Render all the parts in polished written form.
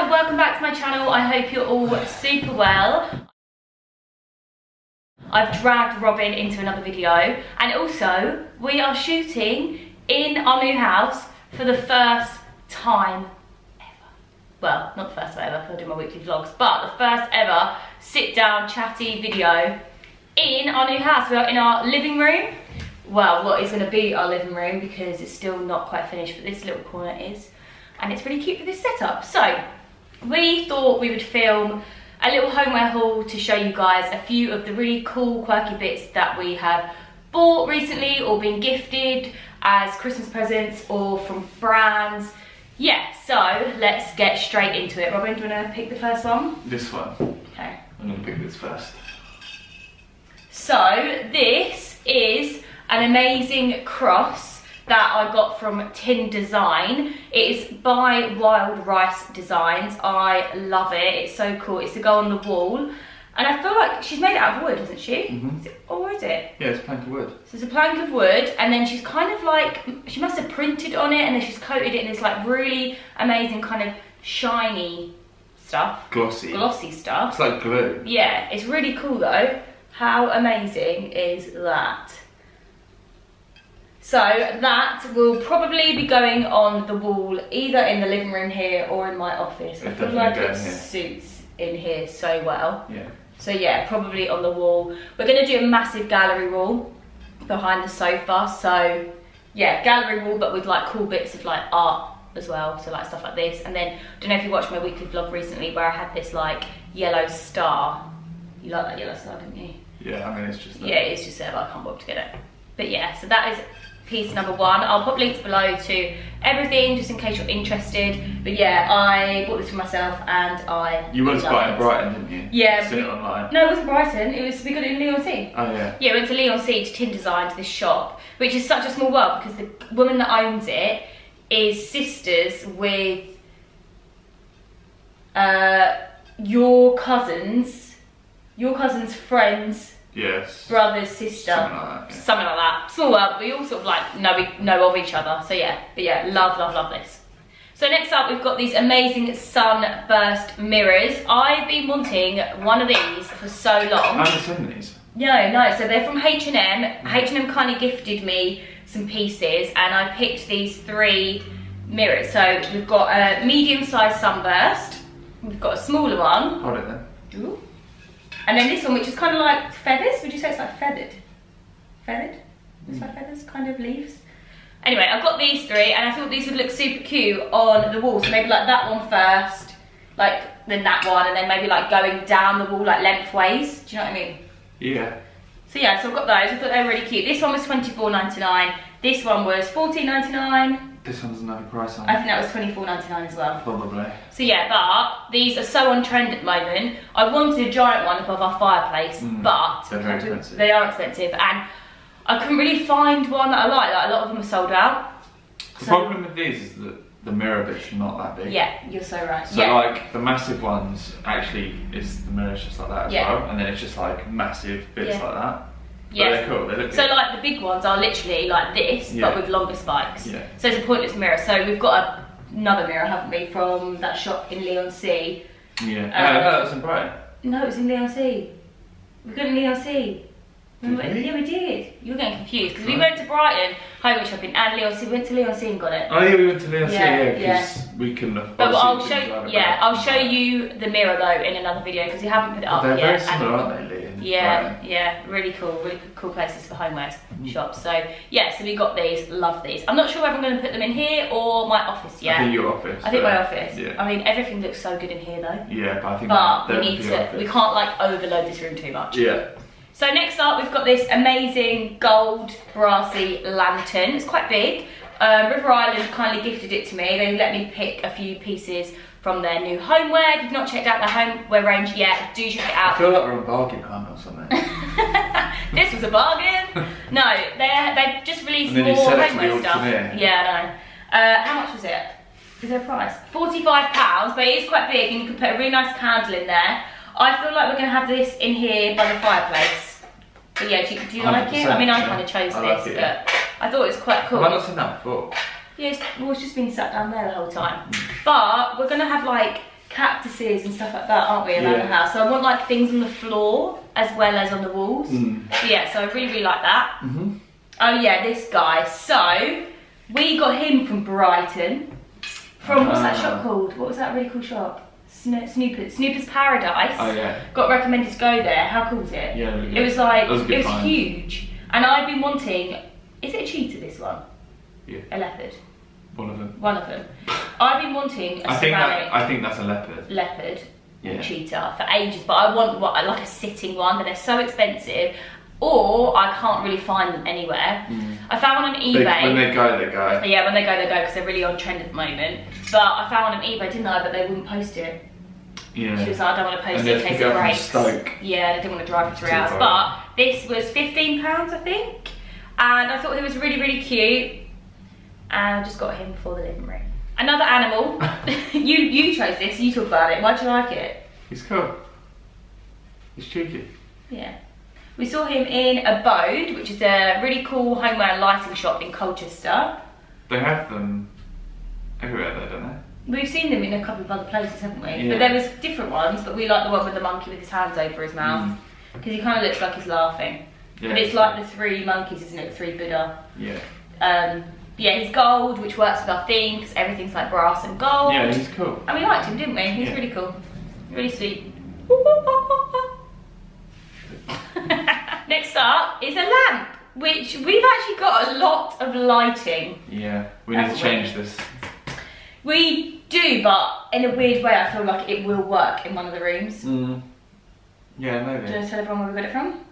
welcome back to my channel. I hope you're all super well. I've dragged Robin into another video, and also we are shooting in our new house for the first time ever. Well, not the first time ever, because I do my weekly vlogs, but the first ever sit down chatty video in our new house. We are in our living room. Well, what is going to be our living room, because it's still not quite finished, but this little corner is. And it's really cute for this setup. So, we thought we would film a little homeware haul to show you guys a few of the really cool, quirky bits that we have bought recently or been gifted as Christmas presents or from brands. Yeah, so let's get straight into it. Robin, do you want to pick the first one? This one. Okay. I'm going to pick this first. So, this is an amazing cross that I got from Tin Design. It is by Wild Rice Designs. I love it. It's so cool. It's to go on the wall. And I feel like she's made it out of wood, isn't she? Mm-hmm. Or is it? Yeah, it's a plank of wood. So it's a plank of wood, and then she's kind of like, she must have printed on it, and then she's coated it in this like really amazing kind of shiny stuff. Glossy. Glossy stuff. It's like glue. Yeah, it's really cool though. How amazing is that? So that will probably be going on the wall either in the living room here or in my office. I feel like it suits in here so well. Yeah. So yeah, probably on the wall. We're going to do a massive gallery wall behind the sofa. So yeah, gallery wall, but with like cool bits of like art as well. So like stuff like this. And then, I don't know if you watched my weekly vlog recently where I had this like yellow star. You like that yellow star, didn't you? Yeah, I mean it's just there. Yeah, it's just there, but I can't bother to get it. But yeah, so that is piece number one. I'll pop links below to everything just in case you're interested. But yeah, I bought this for myself and I You went to buy it in Brighton, didn't you? Yeah. Seen it online. No, it wasn't Brighton. It was, we got it in Leon C. Oh yeah. Yeah, we went to Leon C to Tin Design, to this shop, which is such a small world because the woman that owns it is sisters with your cousin's friends. Yes. Brother's sister. Something like that. Yeah. Something like that. Small world, but we all sort of like know of each other. So yeah, but yeah, love this. So next up, we've got these amazing sunburst mirrors. I've been wanting one of these for so long. I haven't seen these. No, so they're from H&M. H&M kind of gifted me some pieces and I picked these 3 mirrors. So we've got a medium-sized sunburst. We've got a smaller one. Hold it then. Ooh. And then this one, which is kind of like feathers. Would you say it's like feathered? Feathered? It's like feathers, kind of leaves. Anyway, I've got these 3 and I thought these would look super cute on the wall. So maybe like that one first, like then that one, and then maybe like going down the wall like lengthways. Do you know what I mean? Yeah. So yeah, so I've got those. I thought they were really cute. This one was $24.99. This one was $14.99. This one's another price on I think that was $24.99 as well. Probably. So yeah, but these are so on trend at the moment. I wanted a giant one above our fireplace, but they're very expensive. They are expensive, and I couldn't really find one that I like. Like a lot of them are sold out. The problem with these is that the mirror bit's not that big. Yeah, you're so right. So like the massive ones actually is the mirror's just like that as well, and then it's just like massive bits like that. Yeah, they're cool. They look so good. like the big ones are literally like this, but with longer spikes. Yeah. So it's a pointless mirror. So we've got another mirror, haven't we, from that shop in Leon C. Yeah. No, that's in Brighton. No, it was in Leon C. We got it in Leon C. Remember? Did we? Yeah, we did. You were getting confused because we went to Brighton Homeware shopping and Leon C. We went to Leon C and got it. Oh yeah, we went to Leon C, Yeah, because we couldn't afford. But I'll show you the mirror though in another video because we haven't put it up they're yet. very similar, aren't they, Lee? Yeah, really cool places for homeware shops. So yeah, so we got these, love these. I'm not sure whether I'm going to put them in here or my office yet. I think your office. I think my office. Yeah. I mean, everything looks so good in here though. Yeah, but I think we can't like overload this room too much. Yeah. So next up, we've got this amazing gold brassy lantern. It's quite big. River Island kindly gifted it to me. They let me pick a few pieces from their new homeware. If you've not checked out their homeware range yet, do check it out. I feel like we're on bargain hunt or something. This was a bargain. No, they've just released more homeware stuff. Yeah, I know. How much was it? Is there a price? £45, but it is quite big and you can put a really nice candle in there. I feel like we're going to have this in here by the fireplace. But yeah, do you like it? I mean, I kind of chose this, but I thought it was quite cool. Have I not seen that before? Yeah, it's just been sat down there the whole time. But we're going to have like cactuses and stuff like that, aren't we, around the house? So I want like things on the floor as well as on the walls. So, yeah, so I really, really like that. Oh yeah, this guy. So we got him from Brighton. From, what's that shop called? What was that really cool shop? Snoopers Paradise. Oh yeah. Got recommended to go there. How cool was it? Yeah, really it was like, it was find. Huge. And I've been wanting, is it a cheetah, this one? Yeah. A leopard? One of them. One of them. I've been wanting a ceramic. I think that's a leopard. Leopard. Yeah. Cheetah for ages, but I want like a sitting one, but they're so expensive. Or I can't really find them anywhere. I found one on eBay. When they go, they go. Yeah, when they go, because they're really on trend at the moment. But I found one on eBay, didn't I? But they wouldn't post it. Yeah. She was like, I don't want to post it in case it breaks. Stoke. Yeah, they didn't want to drive for 3 hours. But this was £15, I think. And I thought he was really, really cute. And I just got him for the living room. Another animal. you chose this, you talk about it. Why do you like it? He's cool. He's cheeky. Yeah. We saw him in Abode, which is a really cool homeware and lighting shop in Colchester. They have them everywhere though, don't they? We've seen them in a couple of other places, haven't we? Yeah. But there was different ones, but we like the one with the monkey with his hands over his mouth. Because he kind of looks like he's laughing. Yeah, but it's like the 3 monkeys, isn't it? The 3 Buddha. Yeah. Yeah, he's gold, which works with our theme, because everything's like brass and gold. Yeah, he's cool. And we liked him, didn't we? He's really cool. Really sweet. Next up is a lamp, which we've actually got a lot of lighting. Yeah, we need to change this. We do, but in a weird way I feel like it will work in one of the rooms. Yeah, maybe. Do you want to tell everyone where we got it from?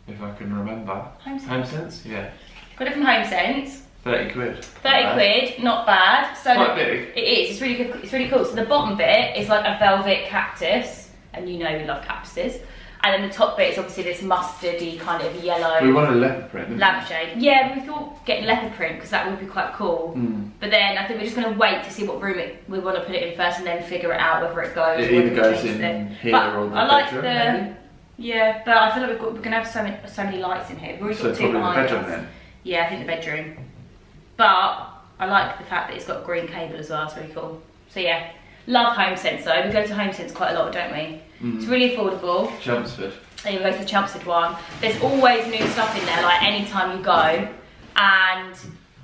If I can remember. Homesense? Yeah. Got it from Homesense. 30 quid. 30 quid, not bad. So quite big. It is, it's really good, it's really cool. So the bottom bit is like a velvet cactus, and you know we love cactuses. And then the top bit is obviously this mustardy kind of yellow. We wanted a leopard print. Lampshade. Yeah, we thought getting leopard print because that would be quite cool. But then I think we're just going to wait to see what room we want to put it in first, and then figure it out whether it goes. It either goes in here or the bedroom. Maybe? Yeah, but I feel like we're going to have so many lights in here. We've already got 2 behind us. Bedroom then? Yeah, I think the bedroom. But I like the fact that it's got green cable as well. It's really cool. So yeah, love Homesense though. We go to Homesense quite a lot, don't we? It's really affordable. Chelmsford. There you go, to the Chelmsford one. There's always new stuff in there, like anytime you go. And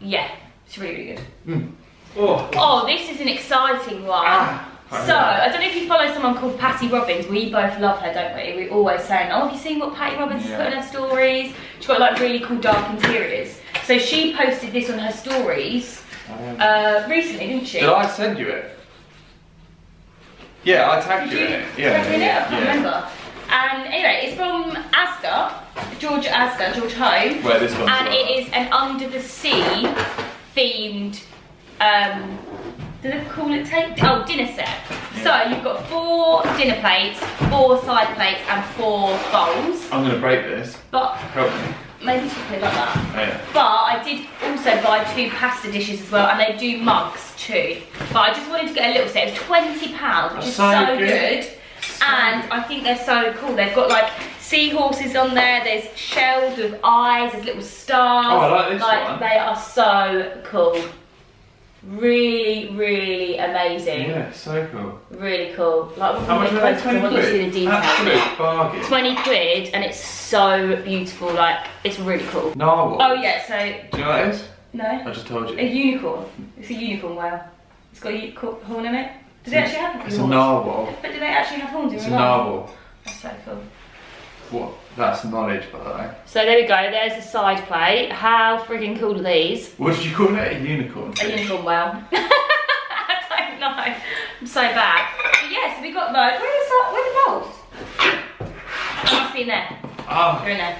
yeah, it's really, really good. Oh, this is an exciting one. So, I don't know if you follow someone called Patty Robbins. We both love her, don't we? We're always saying, oh, have you seen what Patty Robbins has put in her stories? She's got like really cool dark interiors. So she posted this on her stories recently, didn't she? Did I send you it? Yeah, I tagged you in it. Yeah, I can't remember. And anyway, it's from Asda, George Home. Where this one's and it is an under the sea themed, do they call it dinner set. Yeah. So you've got 4 dinner plates, 4 side plates and 4 bowls. I'm going to break this. But help me. Maybe something like that. Oh, yeah. But I did also buy 2 pasta dishes as well, and they do mugs too. But I just wanted to get a little set. It was £20, which is so good. And I think they're so cool. They've got like seahorses on there. There's shells with eyes. There's little stars. Oh, I like this one. They are so cool. Really, really amazing. Yeah, so cool. Really cool. Like, how much are they? 20 quid? To see the detail. Absolute bargain. 20 quid, and it's so beautiful. Like, it's really cool. Narwhal. Oh yeah, so. Do you know what that is? No. I just told you. A unicorn. It's a unicorn whale. It's got a horn in it. Do they actually have horns? It's a narwhal. But do they actually have horns in It's a narwhal. That's so cool. What? That's knowledge, by the way. So there we go, there's the side plate. How friggin' cool are these? What did you call it? A unicorn? A unicorn whale. I don't know. I'm so bad. But yeah, so we got those. Where are the bowls? They must be in there. Oh. They're in there.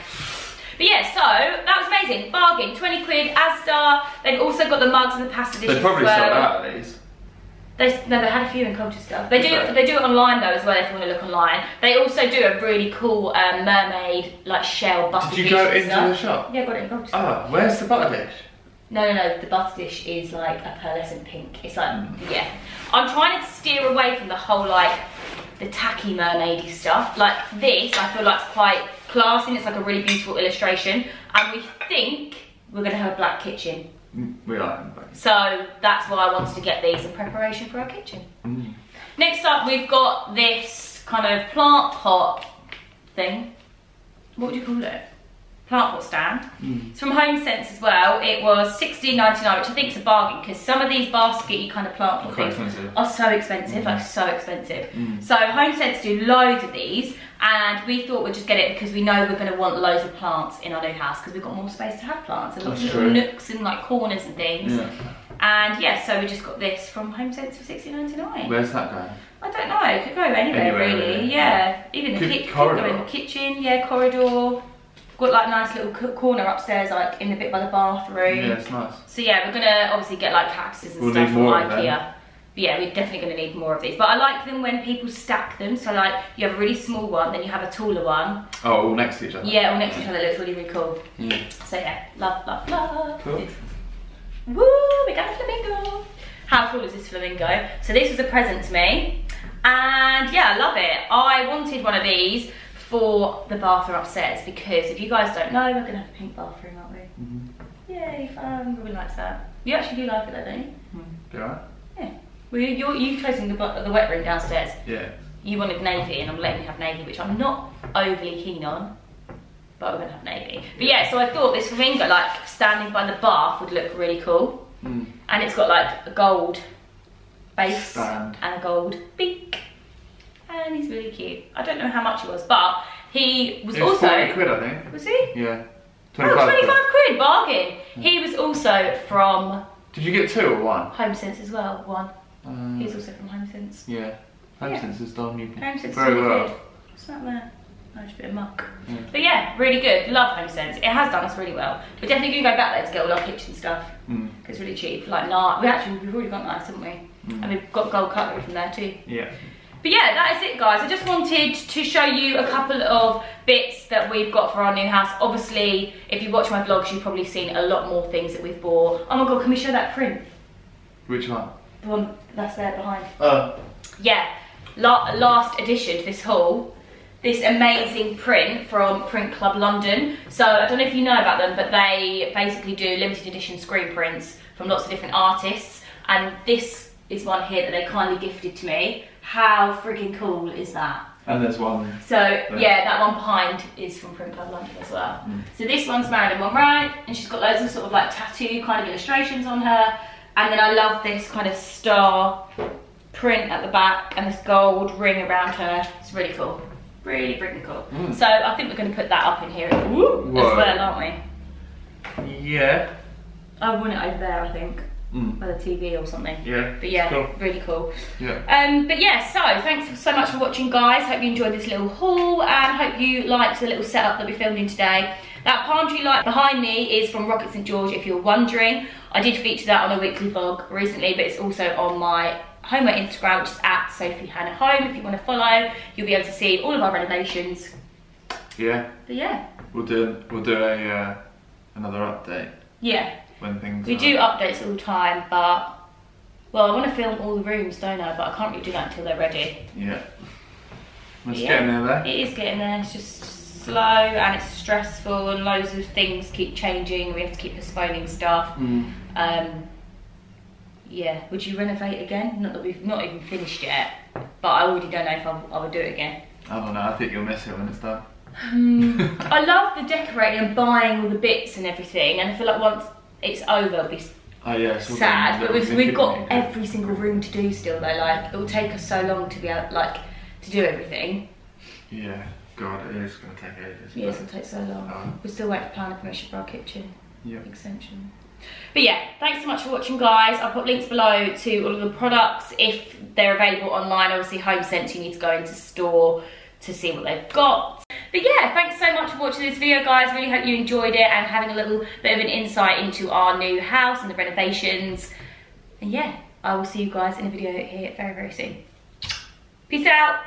But yeah, so that was amazing. Bargain, 20 quid, Asda. They've also got the mugs and the pasta dishes. They probably as well. sold out of these. No, they had a few in Colchester. They do it online though as well if you want to look online. They also do a really cool mermaid like shell butter dish. Did you go into the shop? Yeah, I got it in Colchester. Oh, where's the butter dish? No, the butter dish is like a pearlescent pink. It's like, yeah. I'm trying to steer away from the whole like the tacky mermaidy stuff. Like this, I feel like it's quite classy and it's like a really beautiful illustration. And we think we're gonna have a black kitchen. We like them. So that's why I wanted to get these in preparation for our kitchen. Next up, we've got this kind of plant pot thing. What would you call it? Plant pot stand. It's from Homesense as well. It was $16.99, which I think is a bargain because some of these basket-y kind of plant pot things are so expensive, like so expensive. So Homesense do loads of these, and we thought we'd just get it because we know we're going to want loads of plants in our new house because we've got more space to have plants and lots of little nooks and like corners and things. And yeah, so we just got this from Homesense for $16.99. Where's that going? I don't know. It could go anywhere really. Yeah, even the corridor in the kitchen. Yeah, corridor. Got like a nice little corner upstairs, like in the bit by the bathroom. Yeah, it's nice. So yeah, we're gonna obviously get like cactuses and stuff from IKEA. But yeah, we're definitely gonna need more of these. But I like them when people stack them. So like you have a really small one, then you have a taller one. Oh, all next to each other. Yeah, all next to each other. It looks really, really cool. So yeah, love, love, love. Cool. Woo, we got a flamingo. How cool is this flamingo? So this was a present to me, and yeah, I love it. I wanted one of these for the bathroom upstairs because if you guys don't know, we're gonna have a pink bathroom, aren't we? Yay, fun. Everyone likes that. You actually do like it though, don't you? Do I? Yeah. Well, you've chosen the wet room downstairs. Yeah. You wanted navy, and I'm letting you have navy, which I'm not overly keen on, but we're gonna have navy. But yeah, so I thought this flamingo, like standing by the bath, would look really cool. And it's got like a gold base and a gold beak. And he's really cute. I don't know how much he was, but he was also... 40 quid, I think. Was he? Yeah. 25 quid, bargain. He was also from... Did you get 2 or 1? Homesense as well, 1. He's also from Homesense. Yeah. Homesense has done you Homesense very well. Good. What's that there? Oh, just a bit of muck. But yeah, really good. Love Homesense. It has done us really well. We're definitely going to go back there to get all our kitchen stuff. It's really cheap. Like, we've already got nice, haven't we? And we've got gold cutlery from there too. Yeah. But yeah, that is it guys. I just wanted to show you a couple of bits that we've got for our new house. Obviously, if you watch my vlogs, you've probably seen a lot more things that we've bought. Oh my god, can we show that print? Which one? The one that's there behind. Oh. Yeah, last addition to this haul. This amazing print from Print Club London. So I don't know if you know about them, but they basically do limited edition screen prints from lots of different artists. And this is one here that they kindly gifted to me. How friggin' cool is that? And there's one. So yeah, that one behind is from Print Club London as well. So this one's Marilyn Monroe, and she's got loads of sort of like tattoo kind of illustrations on her. And then I love this kind of star print at the back and this gold ring around her. It's really cool. Really freaking cool. So I think we're going to put that up in here as well, aren't we? Yeah. I want it over there, I think. By the TV or something. Yeah. But yeah, cool. Really cool. Yeah. But yeah, so thanks so much for watching guys. Hope you enjoyed this little haul and hope you liked the little setup that we filmed in today. That palm tree light behind me is from Rocket St George, if you're wondering. I did feature that on a weekly vlog recently, but it's also on my Homeware Instagram, which is at sophiehannahrichardson. If you want to follow, you'll be able to see all of our renovations. Yeah. But yeah. We'll do a another update. Yeah. When things we do updates all the time, but well, I want to film all the rooms, don't I? But I can't really do that until they're ready. Yeah. It's getting there though. It is getting there. It's just slow and it's stressful and loads of things keep changing. We have to keep postponing stuff. Yeah. Would you renovate again? Not that we've not even finished yet, but I already don't know if I would do it again. I don't know. I think you'll miss it when it's done. I love the decorating and buying all the bits and everything, and I feel like once it's over, it'll be sad. But we've got every single room to do still, though. Like it will take us so long to be able, to do everything. Yeah, God, it is going to take ages. Yeah, it's going to take so long. We're still waiting for planning permission for our kitchen extension. But yeah, thanks so much for watching, guys. I'll put links below to all of the products if they're available online. Obviously, Homesense, you need to go into store to see what they've got. But yeah, thanks so much for watching this video, guys. Really hope you enjoyed it and having a little bit of an insight into our new house and the renovations. And yeah, I will see you guys in a video here very, very soon. Peace out.